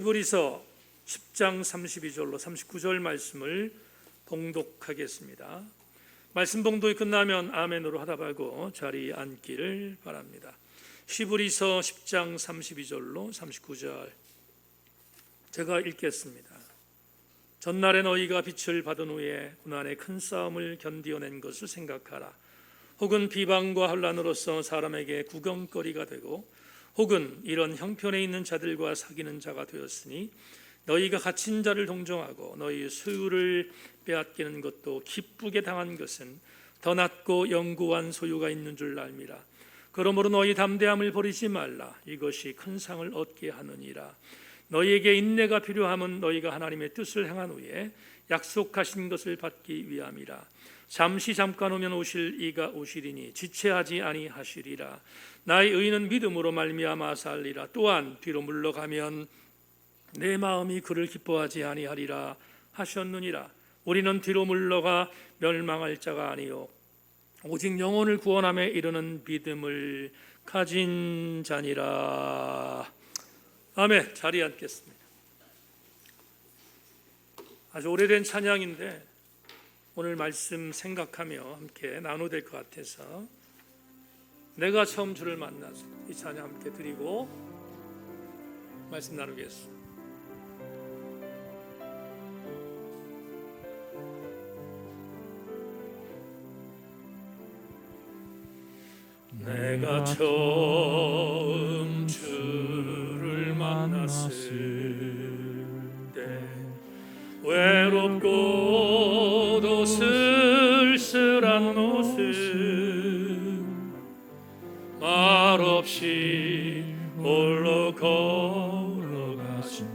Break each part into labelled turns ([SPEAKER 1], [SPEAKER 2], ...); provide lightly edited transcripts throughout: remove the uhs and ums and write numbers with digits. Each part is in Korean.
[SPEAKER 1] 히브리서 10장 32절로 39절 말씀을 봉독하겠습니다. 말씀 봉독이 끝나면 아멘으로 하답하고 자리에 앉기를 바랍니다. 히브리서 10장 32절로 39절 제가 읽겠습니다. 전날에 너희가 빛을 받은 후에 고난의 큰 싸움을 견디어낸 것을 생각하라. 혹은 비방과 혼란으로서 사람에게 구경거리가 되고 혹은 이런 형편에 있는 자들과 사귀는 자가 되었으니 너희가 갇힌 자를 동정하고 너희의 소유를 빼앗기는 것도 기쁘게 당한 것은 더 낫고 영구한 소유가 있는 줄 알미라. 그러므로 너희 담대함을 버리지 말라. 이것이 큰 상을 얻게 하느니라. 너희에게 인내가 필요함은 너희가 하나님의 뜻을 행한 후에 약속하신 것을 받기 위함이라. 잠시 잠깐 오면 오실 이가 오시리니 지체하지 아니하시리라. 나의 의는 믿음으로 말미암아 살리라. 또한 뒤로 물러가면 내 마음이 그를 기뻐하지 아니하리라 하셨느니라. 우리는 뒤로 물러가 멸망할 자가 아니요 오직 영혼을 구원함에 이르는 믿음을 가진 자니라. 아멘. 자리에 앉겠습니다. 아주 오래된 찬양인데 오늘 말씀 생각하며 함께 나눠야 될 것 같아서 내가 처음 주를 만나서 이 찬양 함께 드리고 말씀 나누겠습니다. 내가 처음 주를 만났을 때 외롭고도 쓸쓸한 모습 말없이 홀로 걸어가신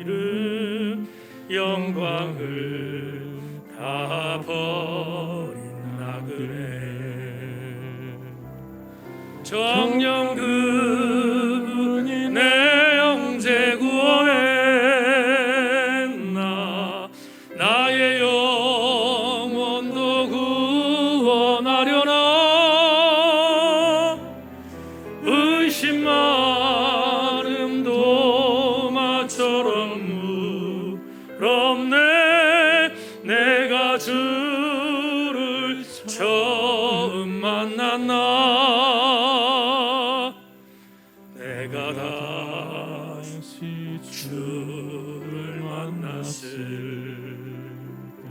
[SPEAKER 1] 길은 영광을 다 버린 나그네 정녕 그분이 내 형제 구원했나 나의 영혼도 구원하려나 의심 많음 도마처럼 물없네 내가 주를 처음 만났나 내가 다시 주를 만났을 때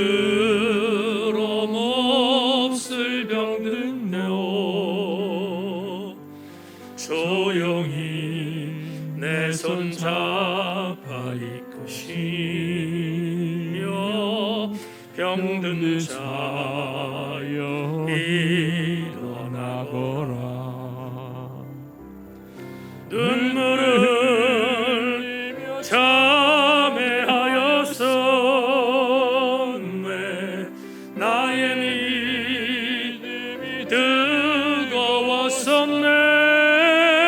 [SPEAKER 1] 죄악으로 몹쓸 병든 내어 조용히 내 손 잡아 이끄시며 병든 자여 일어나거라 눈물을 흘리며 참회하였었네 나의 믿음이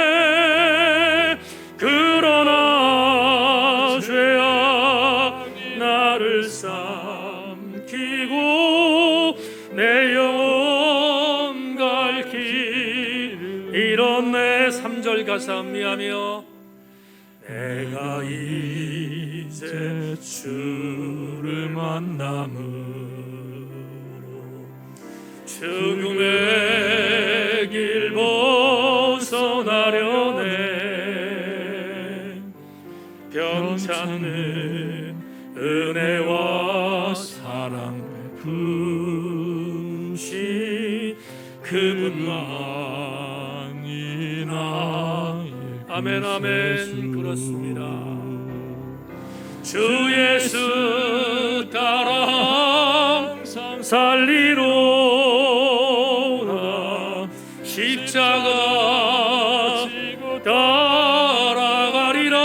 [SPEAKER 1] 뜨거웠었네 그러나 죄악이 나를 삼키고 내 영혼 갈 길 잃었네 3절 가사 미하며 내가 이제 주를 만남으로 죽음의 길 벗어나려네 병찾는 은혜와 사랑 베푸신 그분만이 나의 아멘 아멘 그렇습니다. 주 예수 따라 항상 살리로다 십자가 지고 따라가리라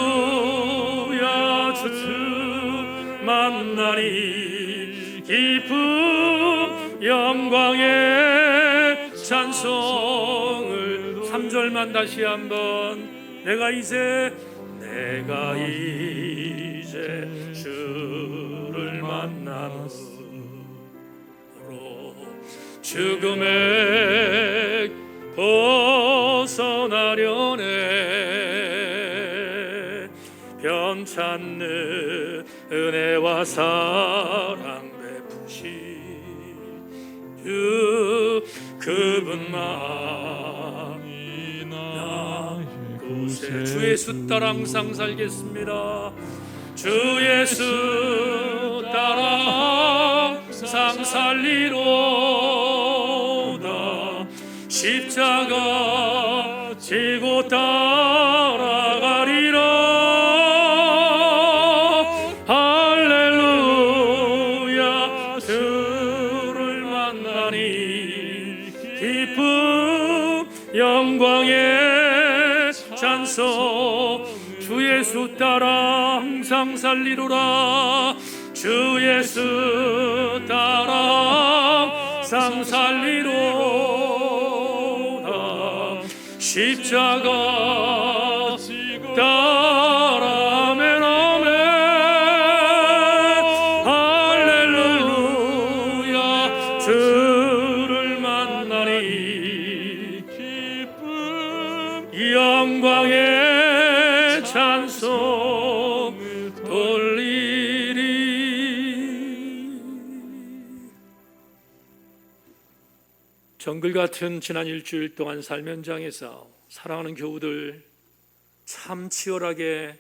[SPEAKER 1] 할렐루야 주 만나니 기쁨 영광의 찬송을 3절만 다시 한번 내가 이제 주를 만남으로 죽음에 벗어나려네. 변찮는 은혜와 사랑 베푸신 주 그분만이 나의 곳에 주 예수 따라 항상 살겠습니다. 주 예수 따라 항상 살리로다. 십자가 지고 따라가리라. 할렐루야. 주를 만나니 기쁨 영광의 찬송. 주 예수 따라 항상 살리로라. 주 예수 따라 항상 살리로다. 십자가 따라 아멘 아멘. 할렐루야. 주를 만나니 기쁨 영광의 찬송 돌리리. 정글 같은 지난 일주일 동안 삶 현장에서 사랑하는 교우들 참 치열하게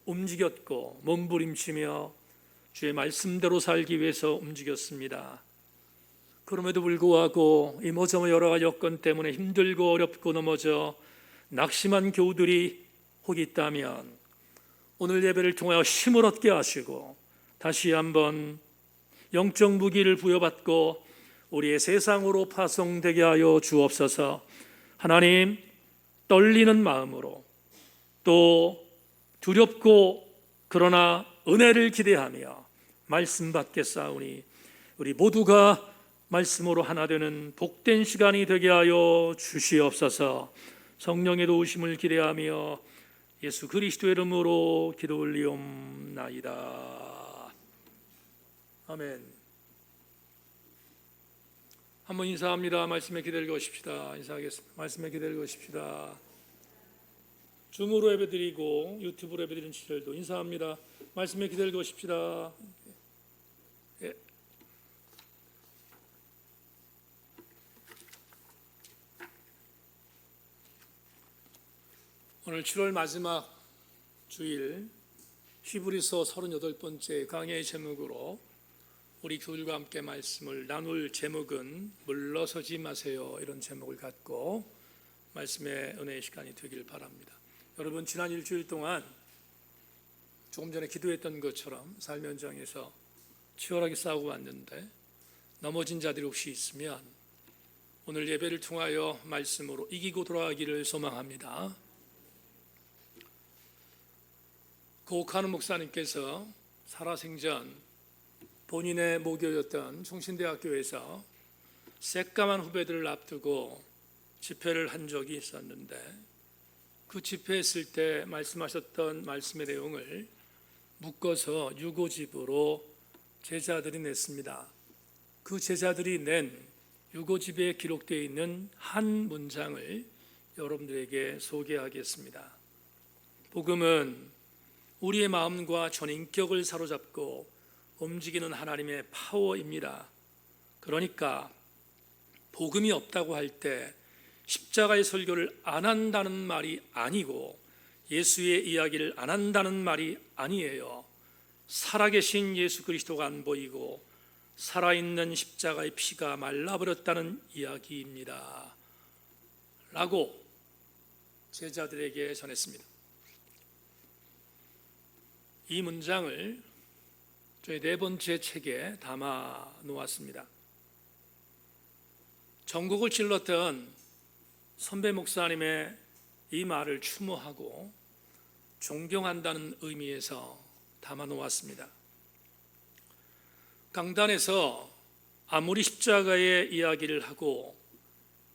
[SPEAKER 1] 움직였고 몸부림치며 주의 말씀대로 살기 위해서 움직였습니다. 그럼에도 불구하고 이 모저모 여러 가지 여건 때문에 힘들고 어렵고 넘어져 낙심한 교우들이 혹 있다면 오늘 예배를 통하여 힘을 얻게 하시고 다시 한번 영적 무기를 부여받고 우리의 세상으로 파송되게 하여 주옵소서. 하나님, 떨리는 마음으로 또 두렵고 그러나 은혜를 기대하며 말씀 받겠사오니 우리 모두가 말씀으로 하나 되는 복된 시간이 되게 하여 주시옵소서. 성령의 도우심을 기대하며 예수 그리스도의 이름으로 기도 올리옵나이다. 아멘. 한번 인사합니다. 말씀에 기대를 거십시다. 인사하겠습니다. 말씀에 기대를 거십시다. 줌으로 예배드리고 유튜브로 예배드리는 시절도 인사합니다. 말씀에 기대를 거십시다. 예. 오늘 7월 마지막 주일 히브리서 38번째 강해의 제목으로 우리 교우들과 함께 말씀을 나눌 제목은 물러서지 마세요. 이런 제목을 갖고 말씀의 은혜의 시간이 되길 바랍니다. 여러분, 지난 일주일 동안 조금 전에 기도했던 것처럼 삶 현장에서 치열하게 싸우고 왔는데 넘어진 자들이 혹시 있으면 오늘 예배를 통하여 말씀으로 이기고 돌아가기를 소망합니다. 고옥하는 목사님께서 살아생전 본인의 모교였던 총신대학교에서 새까만 후배들을 앞두고 집회를 한 적이 있었는데 그 집회했을 때 말씀하셨던 말씀의 내용을 묶어서 유고집으로 제자들이 냈습니다. 그 제자들이 낸 유고집에 기록되어 있는 한 문장을 여러분들에게 소개하겠습니다. 복음은 우리의 마음과 전인격을 사로잡고 움직이는 하나님의 파워입니다. 그러니까 복음이 없다고 할 때 십자가의 설교를 안 한다는 말이 아니고 예수의 이야기를 안 한다는 말이 아니에요. 살아계신 예수 그리스도가 안 보이고 살아있는 십자가의 피가 말라버렸다는 이야기입니다. 라고 제자들에게 전했습니다. 이 문장을 저희 네 번째 책에 담아 놓았습니다. 전국을 찔렀던 선배 목사님의 이 말을 추모하고 존경한다는 의미에서 담아 놓았습니다. 강단에서 아무리 십자가의 이야기를 하고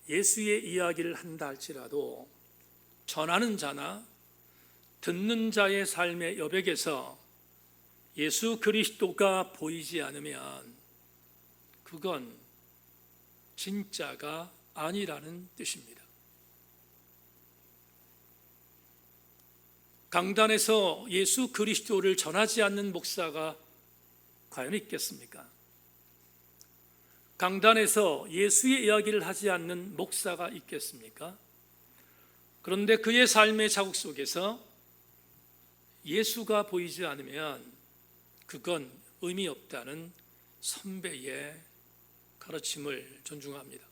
[SPEAKER 1] 예수의 이야기를 한다 할지라도 전하는 자나 듣는 자의 삶의 여백에서 예수 그리스도가 보이지 않으면 그건 진짜가 아니라는 뜻입니다. 강단에서 예수 그리스도를 전하지 않는 목사가 과연 있겠습니까? 강단에서 예수의 이야기를 하지 않는 목사가 있겠습니까? 그런데 그의 삶의 자국 속에서 예수가 보이지 않으면 그건 의미 없다는 선배의 가르침을 존중합니다.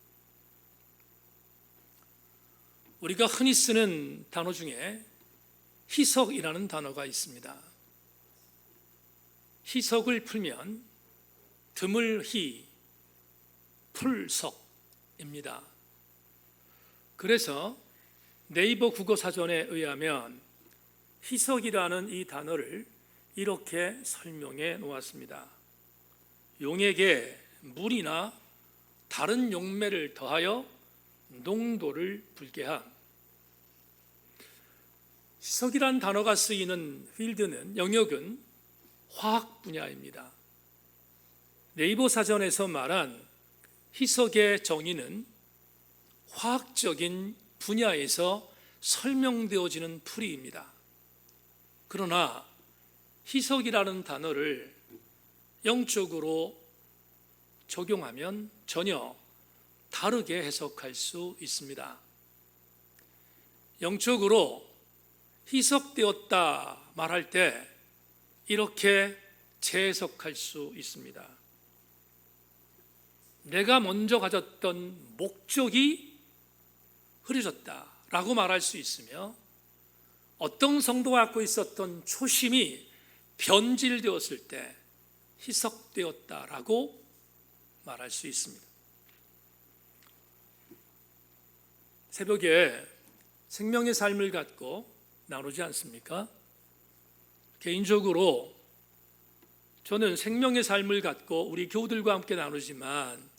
[SPEAKER 1] 우리가 흔히 쓰는 단어 중에 희석이라는 단어가 있습니다. 희석을 풀면 드물희, 풀석입니다. 그래서 네이버 국어사전에 의하면 희석이라는 이 단어를 이렇게 설명해 놓았습니다. 용액에 물이나 다른 용매를 더하여 농도를 불게 함. 희석이란 단어가 쓰이는 필드는, 영역은 화학 분야입니다. 네이버 사전에서 말한 희석의 정의는 화학적인 분야에서 설명되어지는 풀이입니다. 그러나 희석이라는 단어를 영적으로 적용하면 전혀 다르게 해석할 수 있습니다. 영적으로 희석되었다 말할 때 이렇게 재해석할 수 있습니다. 내가 먼저 가졌던 목적이 흐려졌다라고 말할 수 있으며, 어떤 성도가 갖고 있었던 초심이 변질되었을 때 희석되었다라고 말할 수 있습니다. 새벽에 생명의 삶을 갖고 나누지 않습니까? 개인적으로 저는 생명의 삶을 갖고 우리 교우들과 함께 나누지만,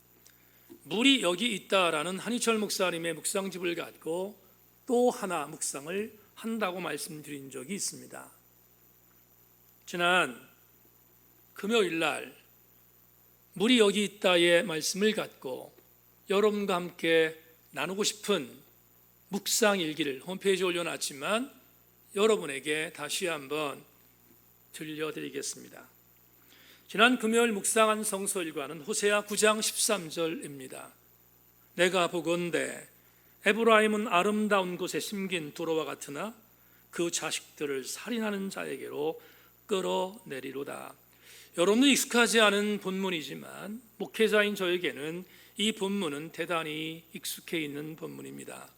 [SPEAKER 1] 물이 여기 있다라는 한희철 목사님의 묵상집을 갖고 또 하나 묵상을 한다고 말씀드린 적이 있습니다. 지난 금요일 날 물이 여기 있다의 말씀을 갖고 여러분과 함께 나누고 싶은 묵상 일기를 홈페이지에 올려놨지만 여러분에게 다시 한번 들려드리겠습니다. 지난 금요일 묵상한 성서 일과는 호세아 9장 13절입니다. 내가 보건대 에브라임은 아름다운 곳에 심긴 도로와 같으나 그 자식들을 살인하는 자에게로 끌어내리로다. 여러분은 익숙하지 않은 본문이지만 목회자인 저에게는 이 본문은 대단히 익숙해 있는 본문입니다.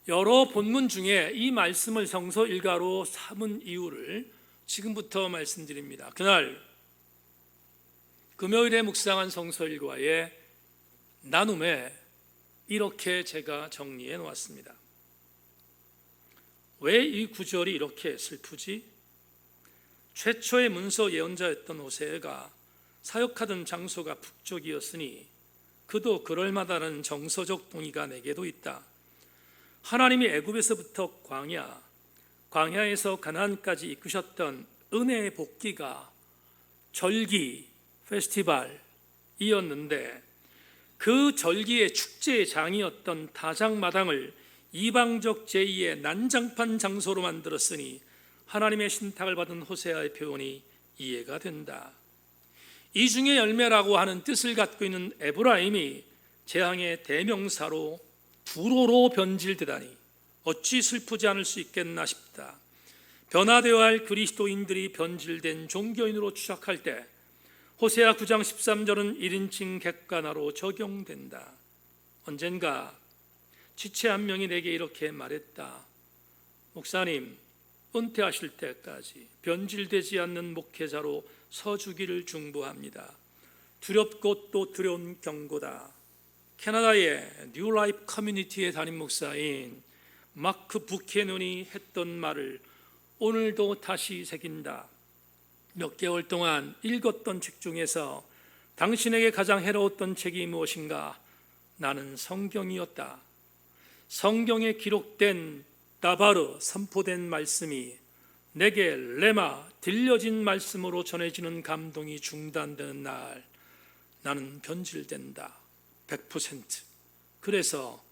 [SPEAKER 1] 여러 본문 중에 이 말씀을 성서 일가로 삼은 이유를 지금부터 말씀드립니다. 그날 금요일에 묵상한 성서 일과의 나눔에 이렇게 제가 정리해 놓았습니다. 왜 이 구절이 이렇게 슬프지? 최초의 문서 예언자였던 호세아가 사역하던 장소가 북쪽이었으니 그도 그럴 만하다는 정서적 동의가 내게도 있다. 하나님이 애굽에서부터 광야에서 가나안까지 이끄셨던 은혜의 복기가 절기, 페스티벌이었는데 그 절기의 축제의 장이었던 다장마당을 이방적 제2의 난장판 장소로 만들었으니 하나님의 신탁을 받은 호세아의 표현이 이해가 된다. 이중의 열매라고 하는 뜻을 갖고 있는 에브라임이 재앙의 대명사로 두로로 변질되다니 어찌 슬프지 않을 수 있겠나 싶다. 변화되어야 할 그리스도인들이 변질된 종교인으로 추락할 때 호세아 9장 13절은 1인칭 객관화로 적용된다. 언젠가 지체 한 명이 내게 이렇게 말했다. 목사님, 은퇴하실 때까지 변질되지 않는 목회자로 서주기를 중보합니다. 두렵고 또 두려운 경고다. 캐나다의 뉴라이프 커뮤니티의 담임 목사인 마크 부케넌이 했던 말을 오늘도 다시 새긴다. 몇 개월 동안 읽었던 책 중에서 당신에게 가장 해로웠던 책이 무엇인가? 나는 성경이었다. 성경에 기록된 다바르 선포된 말씀이 내게 레마 들려진 말씀으로 전해지는 감동이 중단되는 날 나는 변질된다. 100%. 그래서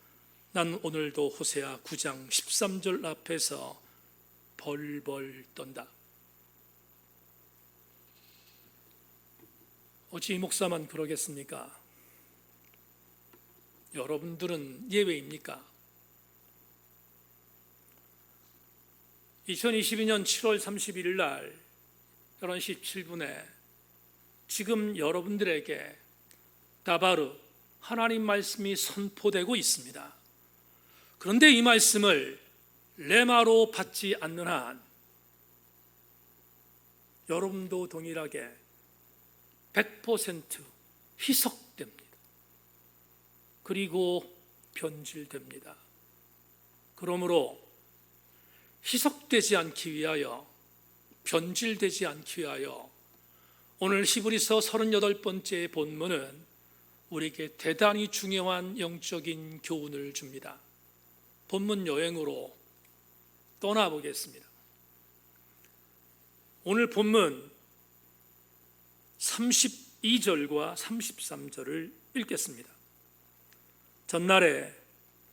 [SPEAKER 1] 난 오늘도 호세아 9장 13절 앞에서 벌벌 떤다. 어찌 이 목사만 그러겠습니까? 여러분들은 예외입니까? 2022년 7월 31일 날 11시 17분에 지금 여러분들에게 다바르 하나님 말씀이 선포되고 있습니다. 그런데 이 말씀을 레마로 받지 않는 한 여러분도 동일하게 100% 희석됩니다. 그리고 변질됩니다. 그러므로 희석되지 않기 위하여, 변질되지 않기 위하여 오늘 히브리서 38번째 본문은 우리에게 대단히 중요한 영적인 교훈을 줍니다. 본문 여행으로 떠나보겠습니다. 오늘 본문 32절과 33절을 읽겠습니다. 전날에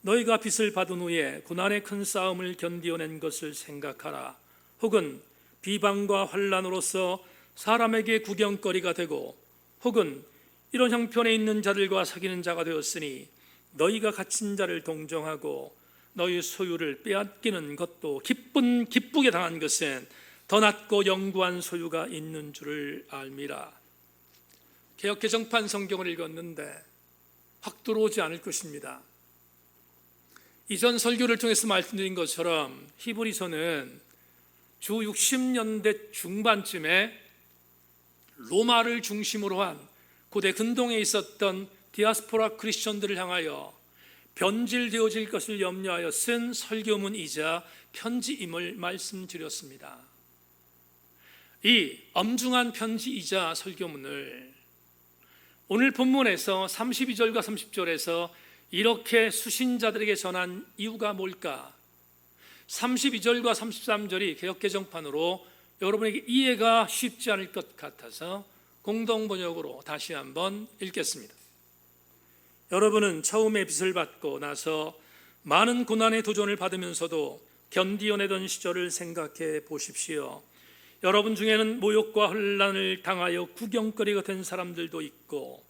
[SPEAKER 1] 너희가 빚을 받은 후에 고난의 큰 싸움을 견디어낸 것을 생각하라. 혹은 비방과 환난으로서 사람에게 구경거리가 되고, 혹은 이런 형편에 있는 자들과 사귀는 자가 되었으니 너희가 갇힌 자를 동정하고 너희 소유를 빼앗기는 것도 기쁘게 당한 것은 더 낫고 영구한 소유가 있는 줄을 알미라. 개역개정판 성경을 읽었는데 확 들어오지 않을 것입니다. 이전 설교를 통해서 말씀드린 것처럼 히브리서는 주 60년대 중반쯤에 로마를 중심으로 한 고대 근동에 있었던 디아스포라 크리스천들을 향하여 변질되어질 것을 염려하여 쓴 설교문이자 편지임을 말씀드렸습니다. 이 엄중한 편지이자 설교문을 오늘 본문에서 32절과 30절에서 이렇게 수신자들에게 전한 이유가 뭘까? 32절과 33절이 개역개정판으로 여러분에게 이해가 쉽지 않을 것 같아서 공동번역으로 다시 한번 읽겠습니다. 여러분은 처음에 빚을 받고 나서 많은 고난의 도전을 받으면서도 견디어내던 시절을 생각해 보십시오. 여러분 중에는 모욕과 혼란을 당하여 구경거리가 된 사람들도 있고,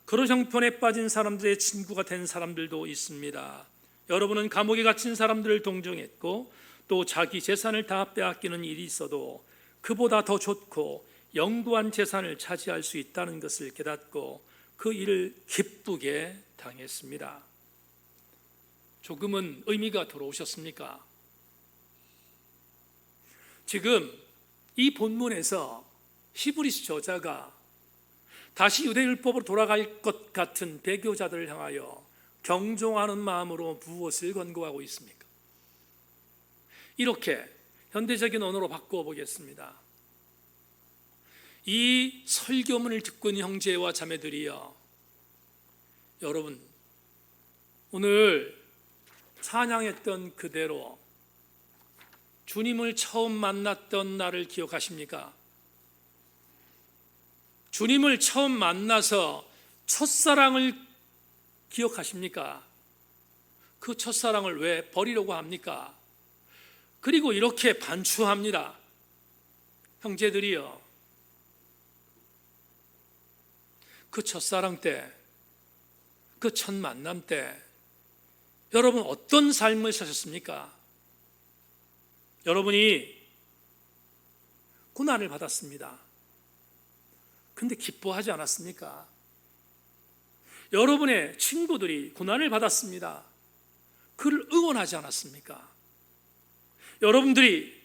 [SPEAKER 1] 그런 형편에 빠진 사람들의 친구가 된 사람들도 있습니다. 여러분은 감옥에 갇힌 사람들을 동정했고, 또 자기 재산을 다 빼앗기는 일이 있어도 그보다 더 좋고 영구한 재산을 차지할 수 있다는 것을 깨닫고 그 일을 기쁘게 당했습니다. 조금은 의미가 들어오셨습니까? 지금 이 본문에서 히브리서 저자가 다시 유대율법으로 돌아갈 것 같은 배교자들을 향하여 경종하는 마음으로 무엇을 권고하고 있습니까? 이렇게 현대적인 언어로 바꾸어 보겠습니다. 이 설교문을 듣고 있는 형제와 자매들이여, 여러분 오늘 찬양했던 그대로 주님을 처음 만났던 날을 기억하십니까? 주님을 처음 만나서 첫사랑을 기억하십니까? 그 첫사랑을 왜 버리려고 합니까? 그리고 이렇게 반추합니다. 형제들이여, 그 첫사랑 때, 그 첫 만남 때 여러분 어떤 삶을 사셨습니까? 여러분이 고난을 받았습니다. 근데 기뻐하지 않았습니까? 여러분의 친구들이 고난을 받았습니다. 그를 응원하지 않았습니까? 여러분들이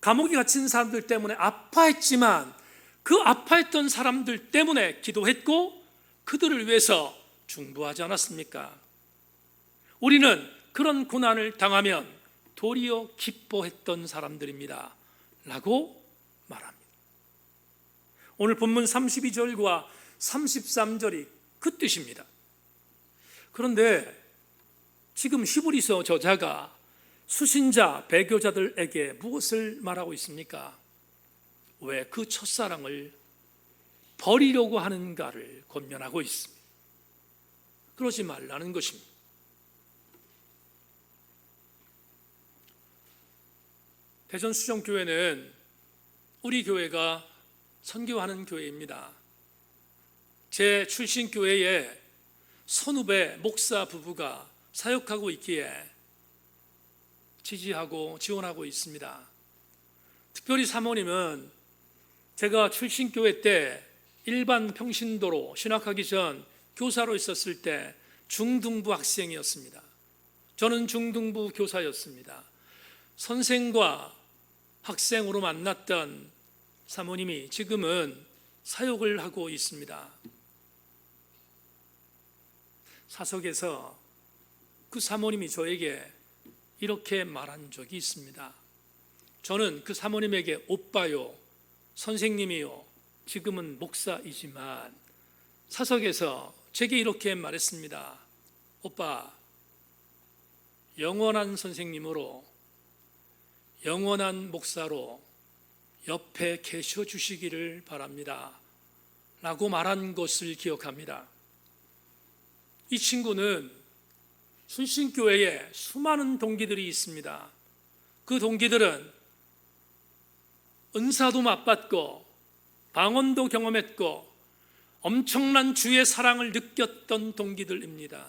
[SPEAKER 1] 감옥에 갇힌 사람들 때문에 아파했지만 그 아파했던 사람들 때문에 기도했고 그들을 위해서 중보하지 않았습니까? 우리는 그런 고난을 당하면 도리어 기뻐했던 사람들입니다 라고 말합니다. 오늘 본문 32절과 33절이 그 뜻입니다. 그런데 지금 히브리서 저자가 수신자, 배교자들에게 무엇을 말하고 있습니까? 왜 그 첫사랑을 버리려고 하는가를 권면하고 있습니다. 그러지 말라는 것입니다. 대전수정교회는 우리 교회가 선교하는 교회입니다. 제 출신 교회에 선후배 목사 부부가 사역하고 있기에 지지하고 지원하고 있습니다. 특별히 사모님은 제가 출신 교회 때 일반 평신도로 신학하기 전 교사로 있었을 때 중등부 학생이었습니다. 저는 중등부 교사였습니다. 선생과 학생으로 만났던 사모님이 지금은 사역을 하고 있습니다. 사석에서 그 사모님이 저에게 이렇게 말한 적이 있습니다. 저는 그 사모님에게 오빠요, 선생님이요, 지금은 목사이지만 사석에서 제게 이렇게 말했습니다. 오빠, 영원한 선생님으로 영원한 목사로 옆에 계셔 주시기를 바랍니다 라고 말한 것을 기억합니다. 이 친구는 순신교회에 수많은 동기들이 있습니다. 그 동기들은 은사도 맛봤고 방언도 경험했고 엄청난 주의 사랑을 느꼈던 동기들입니다.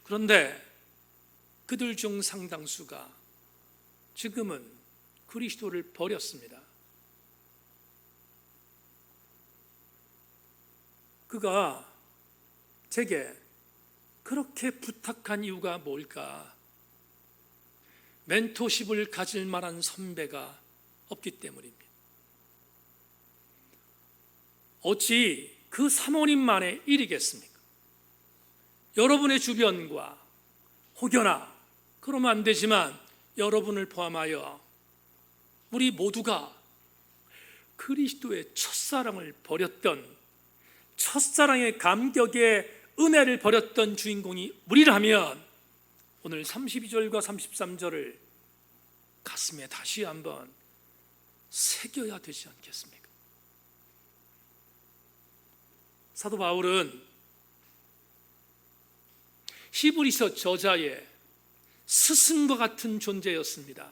[SPEAKER 1] 그런데 그들 중 상당수가 지금은 그리스도를 버렸습니다. 그가 제게 그렇게 부탁한 이유가 뭘까? 멘토십을 가질 만한 선배가 없기 때문입니다. 어찌 그 사모님만의 일이겠습니까? 여러분의 주변과 혹여나 그러면 안 되지만 여러분을 포함하여 우리 모두가 그리스도의 첫사랑을 버렸던, 첫사랑의 감격의 은혜를 버렸던 주인공이 우리라면 오늘 32절과 33절을 가슴에 다시 한번 새겨야 되지 않겠습니까? 사도 바울은 히브리서 저자의 스승과 같은 존재였습니다.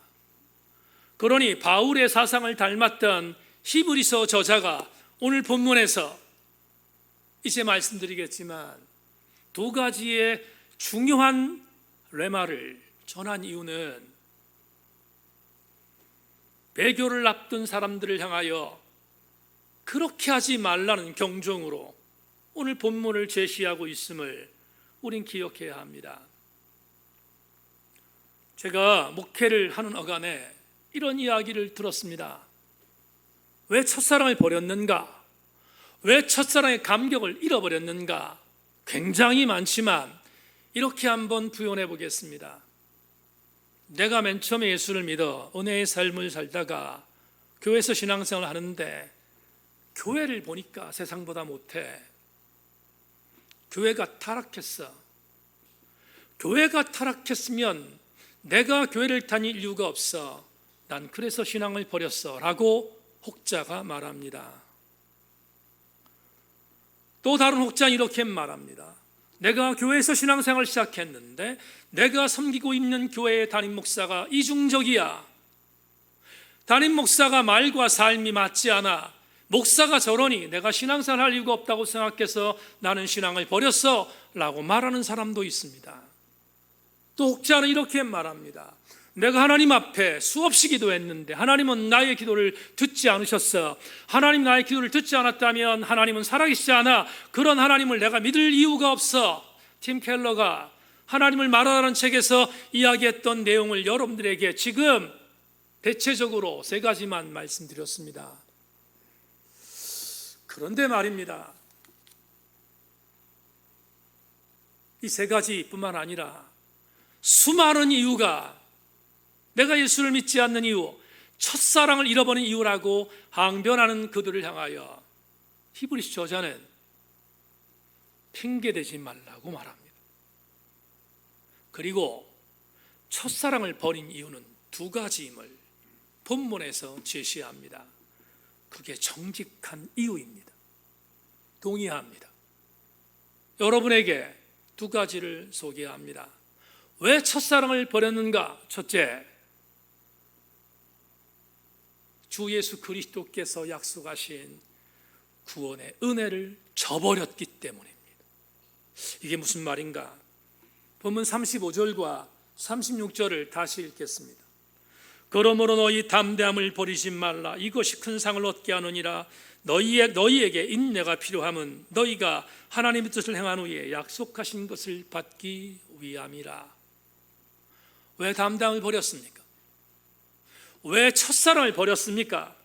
[SPEAKER 1] 그러니 바울의 사상을 닮았던 히브리서 저자가 오늘 본문에서 이제 말씀드리겠지만 두 가지의 중요한 레마를 전한 이유는 배교를 앞둔 사람들을 향하여 그렇게 하지 말라는 경종으로 오늘 본문을 제시하고 있음을 우린 기억해야 합니다. 제가 목회를 하는 어간에 이런 이야기를 들었습니다. 왜 첫사랑을 버렸는가? 왜 첫사랑의 감격을 잃어버렸는가? 굉장히 많지만 이렇게 한번 부연해 보겠습니다. 내가 맨 처음에 예수를 믿어 은혜의 삶을 살다가 교회에서 신앙생활을 하는데 교회를 보니까 세상보다 못해. 교회가 타락했어. 교회가 타락했으면 내가 교회를 다닐 이유가 없어. 난 그래서 신앙을 버렸어 라고 혹자가 말합니다. 또 다른 혹자는 이렇게 말합니다. 내가 교회에서 신앙생활을 시작했는데 내가 섬기고 있는 교회의 담임 목사가 이중적이야. 담임 목사가 말과 삶이 맞지 않아. 목사가 저러니 내가 신앙생활 할 이유가 없다고 생각해서 나는 신앙을 버렸어 라고 말하는 사람도 있습니다. 또 혹자는 이렇게 말합니다. 내가 하나님 앞에 수없이 기도했는데 하나님은 나의 기도를 듣지 않으셨어. 하나님 나의 기도를 듣지 않았다면 하나님은 살아계시지 않아. 그런 하나님을 내가 믿을 이유가 없어. 팀 켈러가 하나님을 말하라는 책에서 이야기했던 내용을 여러분들에게 지금 대체적으로 세 가지만 말씀드렸습니다. 그런데 말입니다. 이 세 가지뿐만 아니라 수많은 이유가 내가 예수를 믿지 않는 이유, 첫사랑을 잃어버린 이유라고 항변하는 그들을 향하여 히브리서 저자는 핑계대지 말라고 말합니다. 그리고 첫사랑을 버린 이유는 두 가지임을 본문에서 제시합니다. 그게 정직한 이유입니다. 동의합니다. 여러분에게 두 가지를 소개합니다. 왜 첫사랑을 버렸는가? 첫째, 주 예수 그리스도께서 약속하신 구원의 은혜를 저버렸기 때문입니다. 이게 무슨 말인가? 본문 35절과 36절을 다시 읽겠습니다. 그러므로 너희 담대함을 버리지 말라. 이것이 큰 상을 얻게 하느니라. 너희에게 인내가 필요함은 너희가 하나님의 뜻을 행한 후에 약속하신 것을 받기 위함이라. 왜 담대함을 버렸습니까? 왜 첫사랑을 버렸습니까?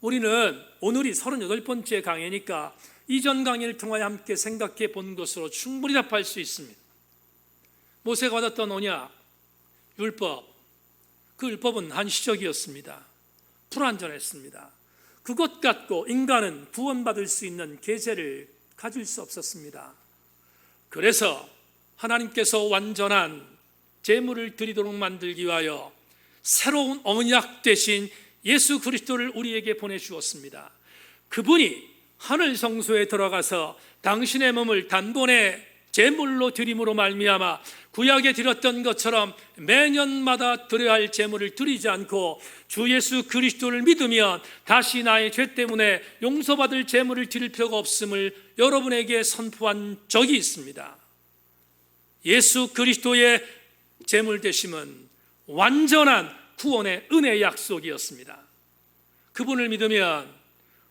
[SPEAKER 1] 우리는 오늘이 38번째 강의니까 이전 강의를 통하여 함께 생각해 본 것으로 충분히 답할 수 있습니다. 모세가 받았던 언약, 율법, 그 율법은 한시적이었습니다. 불완전했습니다. 그것 갖고 인간은 구원받을 수 있는 계제를 가질 수 없었습니다. 그래서 하나님께서 완전한 제물을 드리도록 만들기 위하여 새로운 언약 대신 예수 그리스도를 우리에게 보내주었습니다. 그분이 하늘 성소에 들어가서 당신의 몸을 단번에 제물로 드림으로 말미암아 구약에 드렸던 것처럼 매년마다 드려야 할 제물을 드리지 않고 주 예수 그리스도를 믿으면 다시 나의 죄 때문에 용서받을 제물을 드릴 필요가 없음을 여러분에게 선포한 적이 있습니다. 예수 그리스도의 제물 되심은 완전한 구원의 은혜의 약속이었습니다. 그분을 믿으면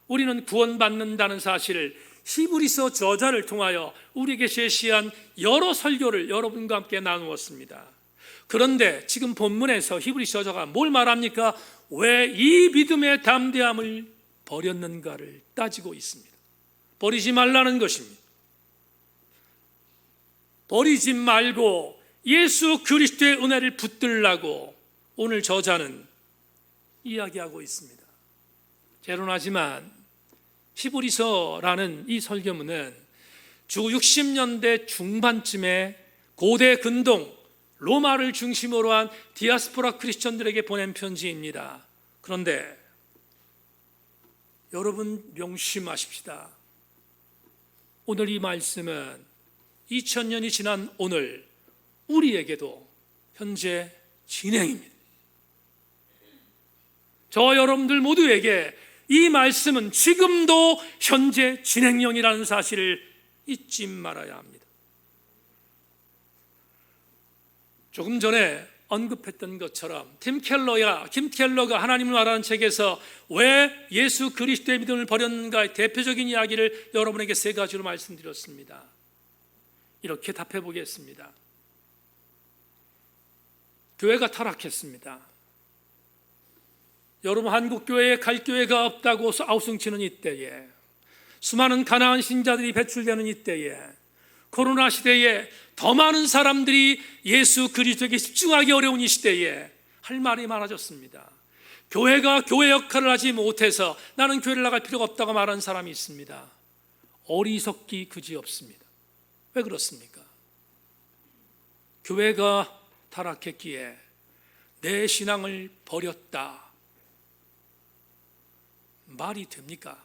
[SPEAKER 1] 우리는 구원받는다는 사실을 히브리서 저자를 통하여 우리에게 제시한 여러 설교를 여러분과 함께 나누었습니다. 그런데 지금 본문에서 히브리서 저자가 뭘 말합니까? 왜 이 믿음의 담대함을 버렸는가를 따지고 있습니다. 버리지 말라는 것입니다. 버리지 말고 예수 그리스도의 은혜를 붙들라고 오늘 저자는 이야기하고 있습니다. 재론하지만 히브리서라는 이 설교문은 주 60년대 중반쯤에 고대 근동 로마를 중심으로 한 디아스포라 크리스천들에게 보낸 편지입니다. 그런데 여러분 명심하십시다. 오늘 이 말씀은 2000년이 지난 오늘 우리에게도 현재 진행입니다. 저 여러분들 모두에게 이 말씀은 지금도 현재 진행형이라는 사실을 잊지 말아야 합니다. 조금 전에 언급했던 것처럼 김 켈러가 하나님을 말하는 책에서 왜 예수 그리스도의 믿음을 버렸는가의 대표적인 이야기를 여러분에게 세 가지로 말씀드렸습니다. 이렇게 답해 보겠습니다. 교회가 타락했습니다. 여러분, 한국 교회에 갈 교회가 없다고 아우성치는 이때에, 수많은 가난한 신자들이 배출되는 이때에, 코로나 시대에 더 많은 사람들이 예수 그리스도에게 집중하기 어려운 이 시대에 할 말이 많아졌습니다. 교회가 교회 역할을 하지 못해서 나는 교회를 나갈 필요가 없다고 말하는 사람이 있습니다. 어리석기 그지없습니다. 왜 그렇습니까? 교회가 타락했기에 내 신앙을 버렸다, 말이 됩니까?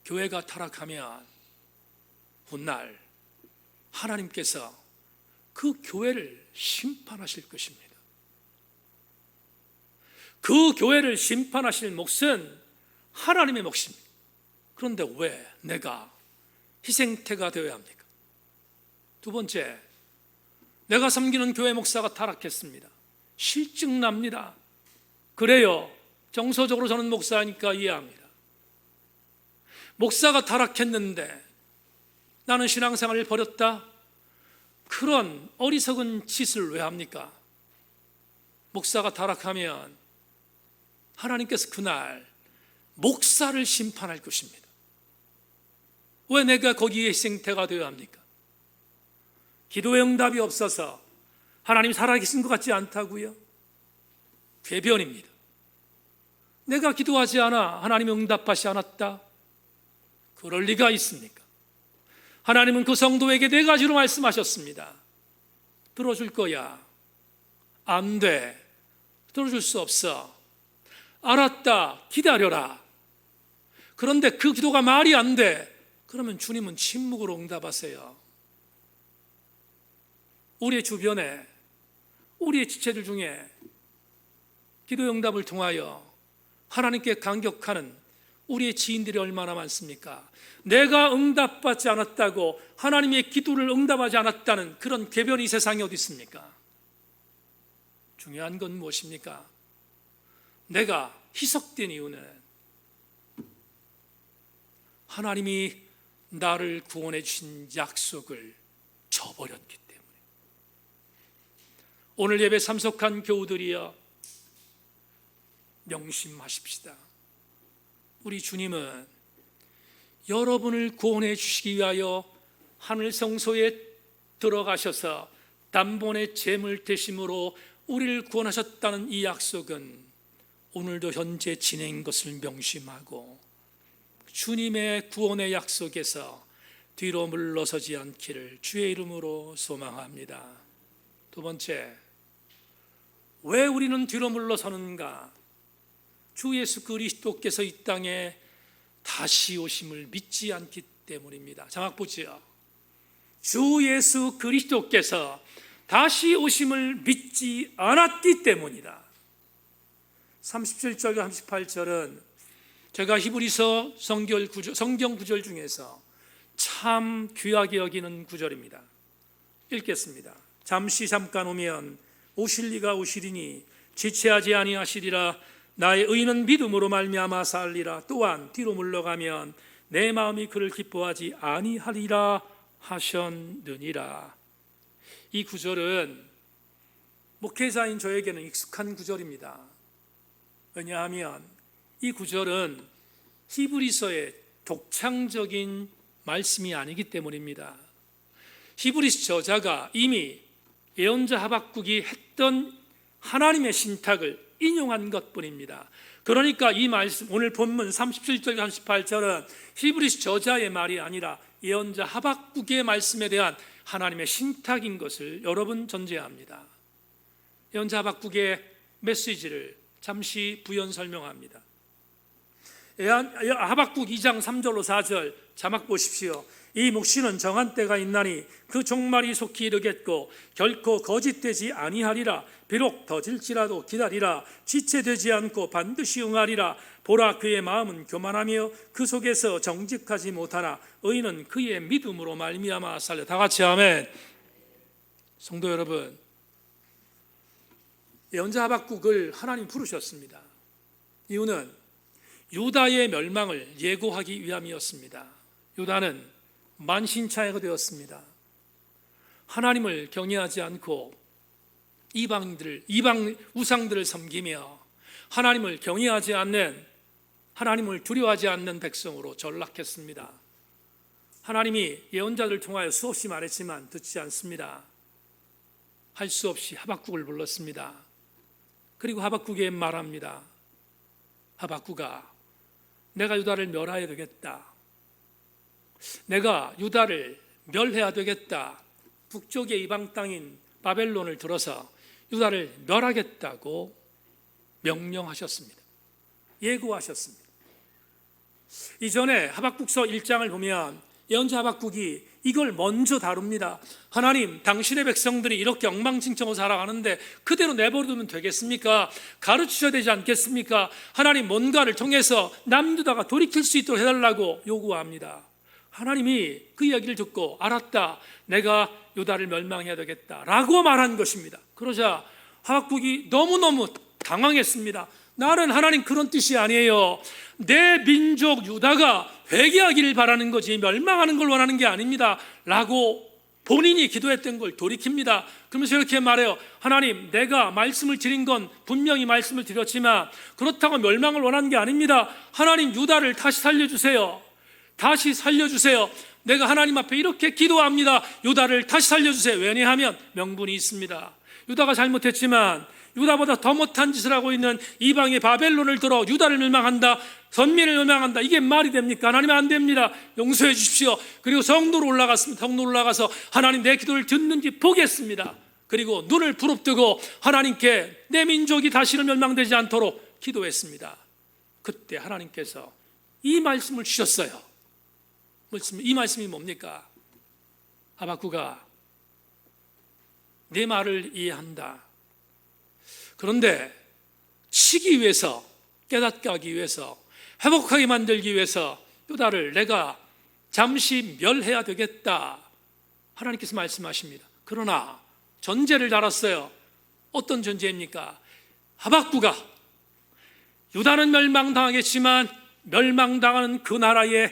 [SPEAKER 1] 교회가 타락하면 훗날 하나님께서 그 교회를 심판하실 것입니다. 그 교회를 심판하실 몫은 하나님의 몫입니다. 그런데 왜 내가 희생태가 되어야 합니까? 두 번째, 내가 섬기는 교회 목사가 타락했습니다. 실증납니다. 그래요. 정서적으로 저는 목사니까 이해합니다. 목사가 타락했는데 나는 신앙생활을 버렸다? 그런 어리석은 짓을 왜 합니까? 목사가 타락하면 하나님께서 그날 목사를 심판할 것입니다. 왜 내가 거기에 희생태가 되어야 합니까? 기도의 응답이 없어서 하나님 살아계신 것 같지 않다고요? 궤변입니다. 내가 기도하지 않아 하나님이 응답하지 않았다? 그럴 리가 있습니까? 하나님은 그 성도에게 네 가지로 말씀하셨습니다. 들어줄 거야. 안 돼. 들어줄 수 없어. 알았다. 기다려라. 그런데 그 기도가 말이 안 돼. 그러면 주님은 침묵으로 응답하세요. 우리의 주변에, 우리의 지체들 중에 기도 응답을 통하여 하나님께 감격하는 우리의 지인들이 얼마나 많습니까? 내가 응답받지 않았다고 하나님의 기도를 응답하지 않았다는 그런 궤변이 세상에 어디 있습니까? 중요한 건 무엇입니까? 내가 희석된 이유는 하나님이 나를 구원해 주신 약속을 저버렸기 때문에. 오늘 예배 참석한 교우들이여, 명심하십시다. 우리 주님은 여러분을 구원해 주시기 위하여 하늘 성소에 들어가셔서 단번에 제물 대심으로 우리를 구원하셨다는 이 약속은 오늘도 현재 진행인 것을 명심하고 주님의 구원의 약속에서 뒤로 물러서지 않기를 주의 이름으로 소망합니다. 두 번째, 왜 우리는 뒤로 물러서는가? 주 예수 그리스도께서 이 땅에 다시 오심을 믿지 않기 때문입니다. 자막 보지요. 주 예수 그리스도께서 다시 오심을 믿지 않았기 때문이다. 37절과 38절은 제가 히브리서 성경 구절 중에서 참 귀하게 여기는 구절입니다. 읽겠습니다. 잠깐 오면 오실 리가 오시리니 지체하지 아니하시리라. 나의 의는 믿음으로 말미암아 살리라. 또한 뒤로 물러가면 내 마음이 그를 기뻐하지 아니하리라 하셨느니라. 이 구절은 목회자인 저에게는 익숙한 구절입니다. 왜냐하면 이 구절은 히브리서의 독창적인 말씀이 아니기 때문입니다. 히브리서 저자가 이미 예언자 하박국이 했던 하나님의 신탁을 인용한 것뿐입니다. 그러니까 이 말씀, 오늘 본문 37절 38절은 히브리서 저자의 말이 아니라 예언자 하박국의 말씀에 대한 하나님의 신탁인 것을 여러분 전제합니다. 예언자 하박국의 메시지를 잠시 부연 설명합니다. 하박국 2장 3절로 4절 자막 보십시오. 이 묵시는 정한 때가 있나니 그 종말이 속히 이르겠고 결코 거짓되지 아니하리라. 비록 더딜지라도 기다리라. 지체되지 않고 반드시 응하리라. 보라, 그의 마음은 교만하며 그 속에서 정직하지 못하나 의인은 그의 믿음으로 말미암아 살려. 다 같이 아멘. 성도 여러분, 예언자 하박국을 하나님 부르셨습니다. 이유는 유다의 멸망을 예고하기 위함이었습니다. 유다는 만신창이가 되었습니다. 하나님을 경외하지 않고 이방 우상들을 섬기며 하나님을 경외하지 않는, 하나님을 두려워하지 않는 백성으로 전락했습니다. 하나님이 예언자들을 통하여 수없이 말했지만 듣지 않습니다. 할 수 없이 하박국을 불렀습니다. 그리고 하박국에 말합니다. 하박국아, 내가 유다를 멸해야 되겠다. 내가 유다를 멸해야 되겠다. 북쪽의 이방 땅인 바벨론을 들어서 유다를 멸하겠다고 명령하셨습니다. 예고하셨습니다. 이전에 하박국서 1장을 보면 예언자 하박국이 이걸 먼저 다룹니다. 하나님, 당신의 백성들이 이렇게 엉망진창으로 살아가는데 그대로 내버려두면 되겠습니까? 가르치셔야 되지 않겠습니까? 하나님, 뭔가를 통해서 남유다가 돌이킬 수 있도록 해달라고 요구합니다. 하나님이 그 이야기를 듣고 알았다, 내가 유다를 멸망해야 되겠다 라고 말한 것입니다. 그러자 하박국이 너무너무 당황했습니다. 나는 하나님 그런 뜻이 아니에요. 내 민족 유다가 회개하기를 바라는 거지 멸망하는 걸 원하는 게 아닙니다 라고 본인이 기도했던 걸 돌이킵니다. 그러면서 이렇게 말해요. 하나님, 내가 말씀을 드린 건 분명히 말씀을 드렸지만 그렇다고 멸망을 원하는 게 아닙니다. 하나님, 유다를 다시 살려주세요. 다시 살려주세요. 내가 하나님 앞에 이렇게 기도합니다. 유다를 다시 살려주세요. 왜냐하면 명분이 있습니다. 유다가 잘못했지만 유다보다 더 못한 짓을 하고 있는 이방의 바벨론을 들어 유다를 멸망한다, 선민을 멸망한다, 이게 말이 됩니까? 하나님, 안 됩니다. 용서해 주십시오. 그리고 성도로 올라갔습니다. 성도로 올라가서 하나님, 내 기도를 듣는지 보겠습니다. 그리고 눈을 부릅뜨고 하나님께 내 민족이 다시는 멸망되지 않도록 기도했습니다. 그때 하나님께서 이 말씀을 주셨어요. 이 말씀이 뭡니까? 하박구가 내 말을 이해한다. 그런데 치기 위해서, 깨닫게 하기 위해서, 회복하게 만들기 위해서 유다를 내가 잠시 멸해야 되겠다. 하나님께서 말씀하십니다. 그러나 전제를 달았어요. 어떤 전제입니까? 하박구가 유다는 멸망당하겠지만 멸망당하는 그 나라에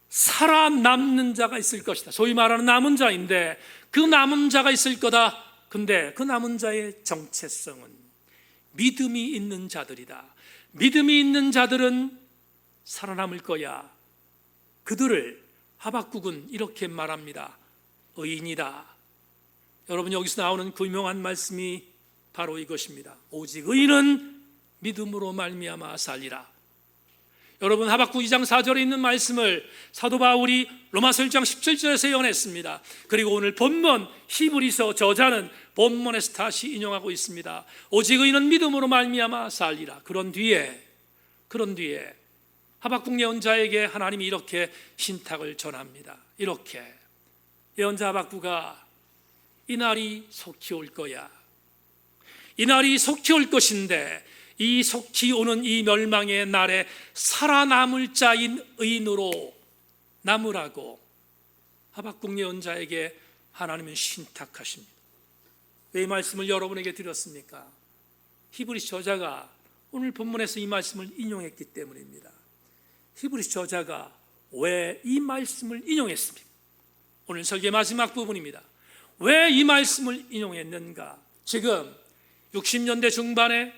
[SPEAKER 1] 살아남는 자가 있을 것이다. 소위 말하는 남은 자인데 그 남은 자가 있을 거다. 근데 그 남은 자의 정체성은 믿음이 있는 자들이다. 믿음이 있는 자들은 살아남을 거야. 그들을 하박국은 이렇게 말합니다. 의인이다. 여러분, 여기서 나오는 그 유명한 말씀이 바로 이것입니다. 오직 의인은 믿음으로 말미암아 살리라. 여러분, 하박국 2장 4절에 있는 말씀을 사도 바울이 로마서 1장 17절에서 예언했습니다. 그리고 오늘 본문 히브리서 저자는 본문에서 다시 인용하고 있습니다. 오직 의인은 믿음으로 말미암아 살리라. 그런 뒤에 하박국 예언자에게 하나님이 이렇게 신탁을 전합니다. 이렇게 예언자 하박국아, 이 날이 속히 올 거야. 이 날이 속히 올 것인데 이 속히 오는 이 멸망의 날에 살아남을 자인 의인으로 남으라고 하박국 예언자에게 하나님은 신탁하십니다. 왜 이 말씀을 여러분에게 드렸습니까? 히브리서 저자가 오늘 본문에서 이 말씀을 인용했기 때문입니다. 히브리서 저자가 왜 이 말씀을 인용했습니까? 오늘 설계 마지막 부분입니다. 왜 이 말씀을 인용했는가? 지금 60년대 중반에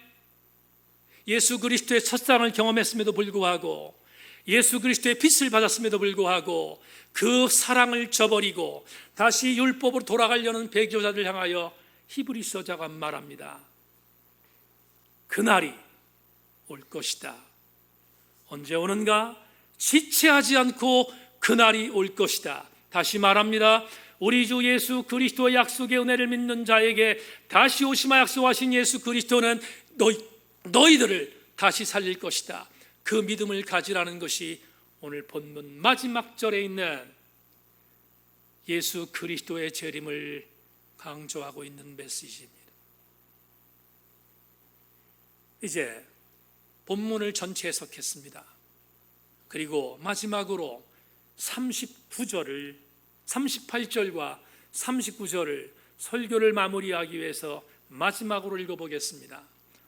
[SPEAKER 1] 예수 그리스도의 첫사랑을 경험했음에도 불구하고, 예수 그리스도의 빛을 받았음에도 불구하고 그 사랑을 저버리고 다시 율법으로 돌아가려는 배교자들 향하여 히브리서자가 말합니다. 그날이 올 것이다. 언제 오는가? 지체하지 않고 그날이 올 것이다. 다시 말합니다. 우리 주 예수 그리스도의 약속의 은혜를 믿는 자에게 다시 오시마 약속하신 예수 그리스도는 너희들을 다시 살릴 것이다. 그 믿음을 가지라는 것이 오늘 본문 마지막 절에 있는 예수 그리스도의 재림을 강조하고 있는 메시지입니다. 이제 본문을 전체 해석했습니다. 그리고 마지막으로 38절과 39절을 설교를 마무리하기 위해서 마지막으로 읽어보겠습니다.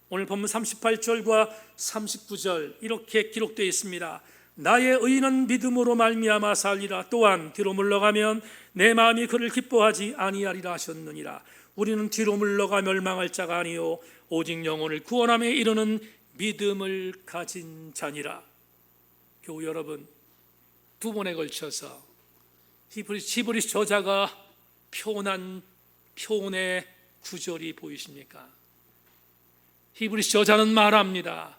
[SPEAKER 1] 오늘 본문 38절과 39절 이렇게 기록되어 있습니다. 나의 의인은 믿음으로 말미암아 살리라. 또한 뒤로 물러가면 내 마음이 그를 기뻐하지 아니하리라 하셨느니라. 우리는 뒤로 물러가 멸망할 자가 아니요 오직 영혼을 구원함에 이르는 믿음을 가진 자니라. 교우 여러분, 두 번에 걸쳐서 히브리서 저자가 표현의 구절이 보이십니까? 히브리서 저자는 말합니다.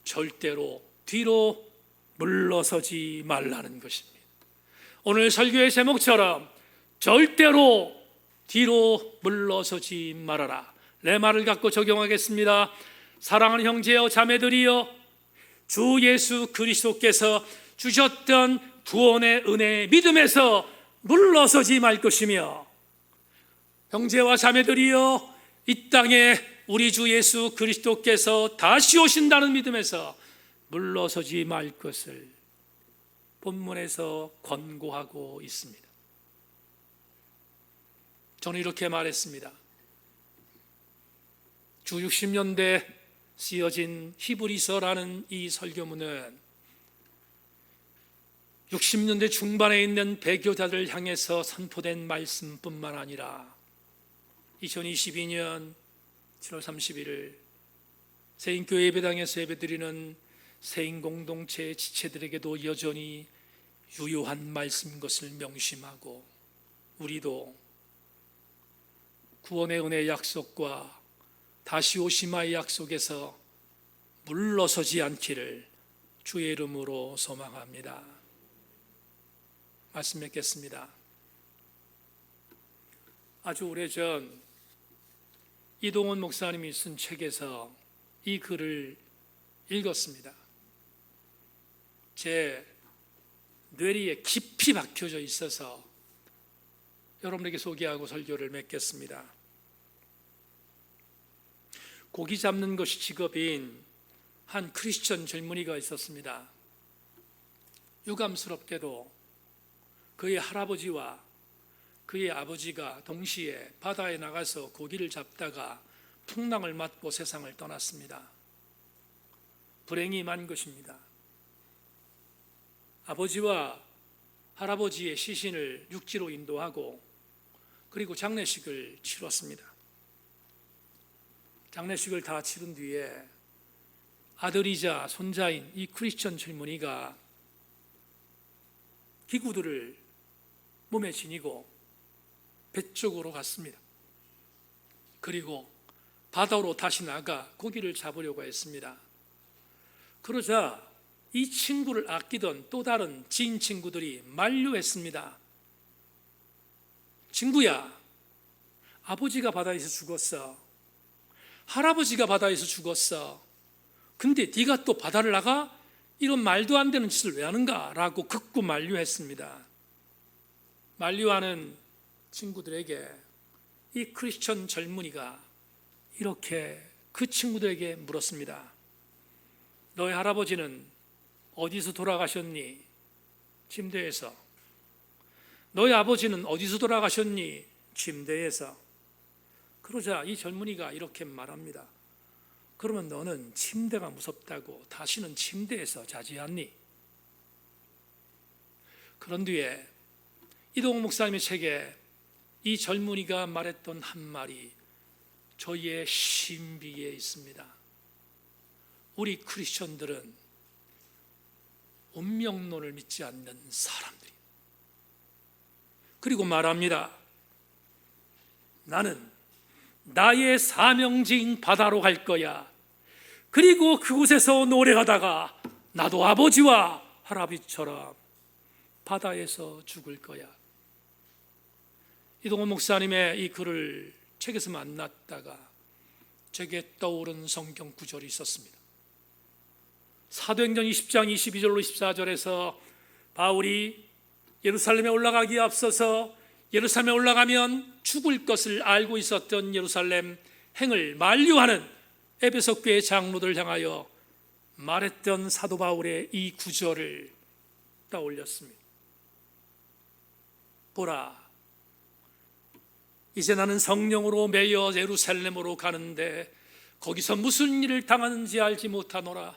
[SPEAKER 1] 절대로 뒤로 물러서지 말라는 것입니다. 오늘 설교의 제목처럼 절대로 뒤로 물러서지 말아라. 내 말을 갖고 적용하겠습니다. 사랑하는 형제여 자매들이여, 주 예수 그리스도께서 주셨던 구원의 은혜의 믿음에서 물러서지 말 것이며, 형제와 자매들이여, 이 땅에 우리 주 예수 그리스도께서 다시 오신다는 믿음에서 물러서지 말 것을 본문에서 권고하고 있습니다. 저는 이렇게 말했습니다. 주 60년대 쓰여진 히브리서라는 이 설교문은 60년대 중반에 있는 배교자들 향해서 선포된 말씀뿐만 아니라 2022년 7월 31일 세인교회 예배당에서 예배드리는 세인 공동체의 지체들에게도 여전히 유효한 말씀인 것을 명심하고, 우리도 구원의 은혜 약속과 다시 오시마의 약속에서 물러서지 않기를 주의 이름으로 소망합니다. 말씀 맺겠습니다. 아주 오래전 이동원 목사님이 쓴 책에서 이 글을 읽었습니다. 제 뇌리에 깊이 박혀져 있어서 여러분에게 소개하고 설교를 맺겠습니다. 고기 잡는 것이 직업인 한 크리스천 젊은이가 있었습니다. 유감스럽게도 그의 할아버지와 그의 아버지가 동시에 바다에 나가서 고기를 잡다가 풍랑을 맞고 세상을 떠났습니다. 불행이 만 것입니다. 아버지와 할아버지의 시신을 육지로 인도하고 그리고 장례식을 치렀습니다. 장례식을 다 치른 뒤에 아들이자 손자인 이 크리스천 젊은이가 기구들을 몸에 지니고 배 쪽으로 갔습니다. 그리고 바다로 다시 나가 고기를 잡으려고 했습니다. 그러자 이 친구를 아끼던 또 다른 지인 친구들이 만류했습니다. 친구야, 아버지가 바다에서 죽었어. 할아버지가 바다에서 죽었어. 근데 네가 또 바다를 나가? 이런 말도 안 되는 짓을 왜 하는가? 라고 극구 만류했습니다. 만류하는 친구들에게 이 크리스천 젊은이가 이렇게 그 친구들에게 물었습니다. 너의 할아버지는 어디서 돌아가셨니? 침대에서. 너의 아버지는 어디서 돌아가셨니? 침대에서. 그러자 이 젊은이가 이렇게 말합니다. 그러면 너는 침대가 무섭다고 다시는 침대에서 자지 않니? 그런 뒤에 이동호 목사님의 책에 이 젊은이가 말했던 한 말이 저희의 신비에 있습니다. 우리 크리스천들은 운명론을 믿지 않는 사람들이. 그리고 말합니다. 나는 나의 사명지인 바다로 갈 거야. 그리고 그곳에서 노래하다가 나도 아버지와 할아버지처럼 바다에서 죽을 거야. 이동호 목사님의 이 글을 책에서 만났다가 제게 떠오른 성경 구절이 있었습니다. 사도행전 20장 22절로 24절에서 바울이 예루살렘에 올라가기에 앞서서 예루살렘에 올라가면 죽을 것을 알고 있었던 예루살렘 행을 만류하는 에베소 교회 장로들 향하여 말했던 사도 바울의 이 구절을 떠올렸습니다. 보라, 이제 나는 성령으로 매여 예루살렘으로 가는데 거기서 무슨 일을 당하는지 알지 못하노라.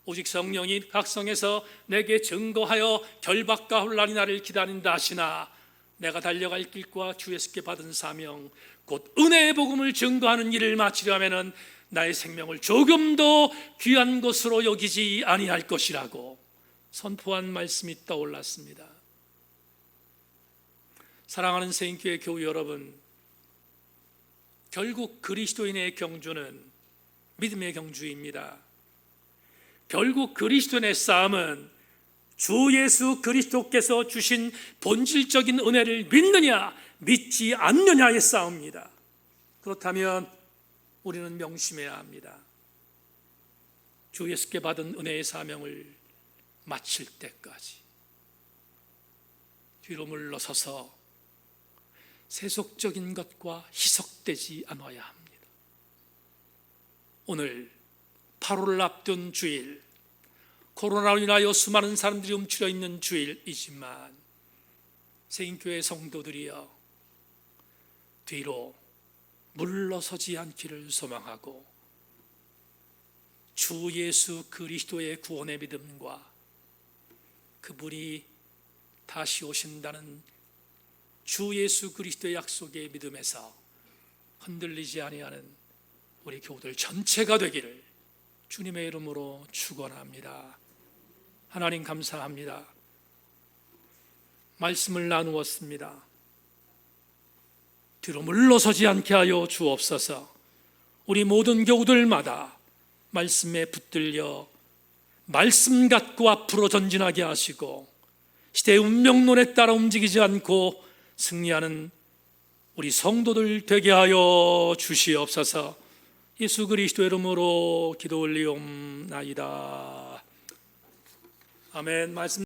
[SPEAKER 1] 오직 성령이 각성해서 내게 증거하여 결박과 혼란이 나를 기다린다 하시나 내가 달려갈 길과 주 예수께 받은 사명 곧 은혜의 복음을 증거하는 일을 마치려 하면은 나의 생명을 조금도 귀한 것으로 여기지 아니할 것이라고 선포한 말씀이 떠올랐습니다. 사랑하는 세인교회 교우 여러분, 결국 그리스도인의 경주는 믿음의 경주입니다. 결국 그리스도인의 싸움은 주 예수 그리스도께서 주신 본질적인 은혜를 믿느냐 믿지 않느냐의 싸움입니다. 그렇다면 우리는 명심해야 합니다. 주 예수께 받은 은혜의 사명을 마칠 때까지 뒤로 물러서서 세속적인 것과 희석되지 않아야 합니다. 오늘 8월을 앞둔 주일, 코로나로 인하여 수많은 사람들이 움츠려 있는 주일이지만 세인교회 성도들이여 뒤로 물러서지 않기를 소망하고 주 예수 그리스도의 구원의 믿음과 그분이 다시 오신다는 주 예수 그리스도의 약속의 믿음에서 흔들리지 아니하는 우리 교우들 전체가 되기를 주님의 이름으로 축원합니다. 하나님 감사합니다. 말씀을 나누었습니다. 뒤로 물러서지 않게 하여 주옵소서. 우리 모든 교우들마다 말씀에 붙들려 말씀 갖고 앞으로 전진하게 하시고 시대의 운명론에 따라 움직이지 않고 승리하는 우리 성도들 되게 하여 주시옵소서. 예수 그리스도 이름으로 기도 올리옵나이다. 아멘. 말씀